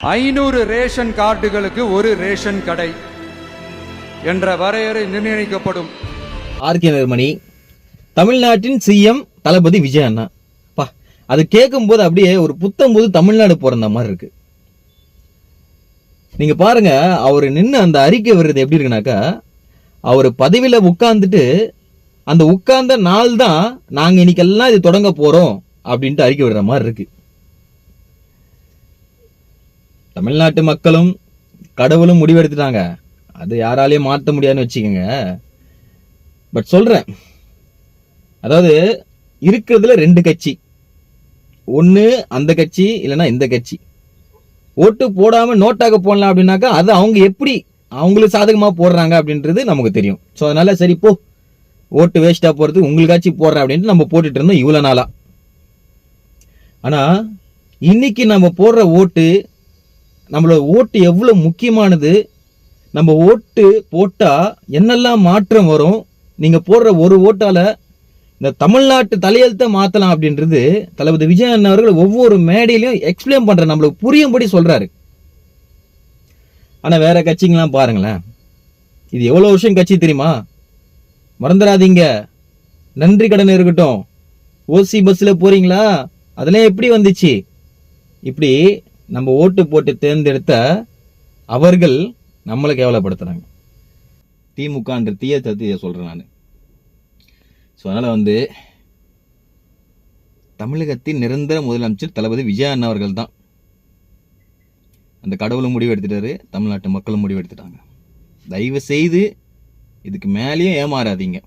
500 ration கார்டுகளுக்கு ஒரு ration கடை என்ற வரையறை நிர்ணயிக்கப்படும். ஆர்கே நிர்மணி, தமிழ்நாட்டின் சிஎம் தளபதி விஜய் அண்ணா. அது கேட்கும் போது அப்படியே ஒரு புத்தம் போது தமிழ்நாடு பிறந்த மாதிரி இருக்கு. நீங்க பாருங்க, அவரு நின்று அந்த அறிக்கை வர்றது எப்படி இருக்குனாக்கா, அவர் பதவியில உட்கார்ந்துட்டு அந்த உட்கார்ந்த நாள் தான் நாங்க இன்னைக்கெல்லாம் இது தொடங்க போறோம் அப்படின்ட்டு அறிக்கை விடுற மாதிரி இருக்கு. தமிழ்நாட்டு மக்களும் கடவுளும் முடிவெடுத்துட்டாங்க, அது யாராலையும் மாற்ற முடியாதுன்னு வச்சுக்கோங்க. பட் சொல்றேன், அதாவது இருக்கிறதுல 2 கட்சி, ஒன்னு அந்த கட்சி இல்லைன்னா இந்த கட்சி. ஓட்டு போடாம நோட்டாக போடலாம் அப்படின்னாக்கா அது அவங்க எப்படி அவங்களுக்கு சாதகமா போடுறாங்க அப்படின்றது நமக்கு தெரியும். ஸோ அதனால சரி போ, ஓட்டு வேஸ்டா போறது உங்களுக்காச்சு போடுறேன் அப்படின்ட்டு நம்ம போட்டுட்டு இருந்தோம் இவ்வளவு நாளா. ஆனா இன்னைக்கு நம்ம போடுற ஓட்டு, நம்மளோட ஓட்டு எவ்வளவு முக்கியமானது, நம்ம ஓட்டு போட்டா என்னெல்லாம் மாற்றம் வரும், நீங்க போடுற ஒரு ஓட்டால இந்த தமிழ்நாட்டு தலையெழுத்த மாத்தலாம் அப்படின்றது தளபதி விஜய் அண்ணா அவர்கள் ஒவ்வொரு மேடையிலையும் எக்ஸ்பிளைன் பண்ற, நம்மளுக்கு புரியும்படி சொல்றாரு. ஆனா வேற கட்சிங்கெல்லாம் பாருங்களேன், இது எவ்வளவு வருஷம் கட்சி தெரியுமா? மறந்துடாதீங்க, நன்றி கடன் இருக்கட்டும், ஓசி பஸ்ல போறீங்களா, அதெல்லாம் எப்படி வந்துச்சு, இப்படி நம்ம ஓட்டு போட்டு தேர்ந்தெடுத்த அவர்கள் நம்மளை கேவலப்படுத்துறாங்க. திமுகன்ற தீய சத்திய சொல்றேன் நான். ஸோ அதனால தமிழகத்தின் நிரந்தர முதலமைச்சர் தளபதி விஜய் அண்ணா அவர்கள் தான். அந்த கடவுளும் முடிவு எடுத்துட்டாரு, தமிழ்நாட்டு மக்களும் முடிவு எடுத்துட்டாங்க. தயவு செய்து இதுக்கு மேலேயும் ஏமாறாதீங்க.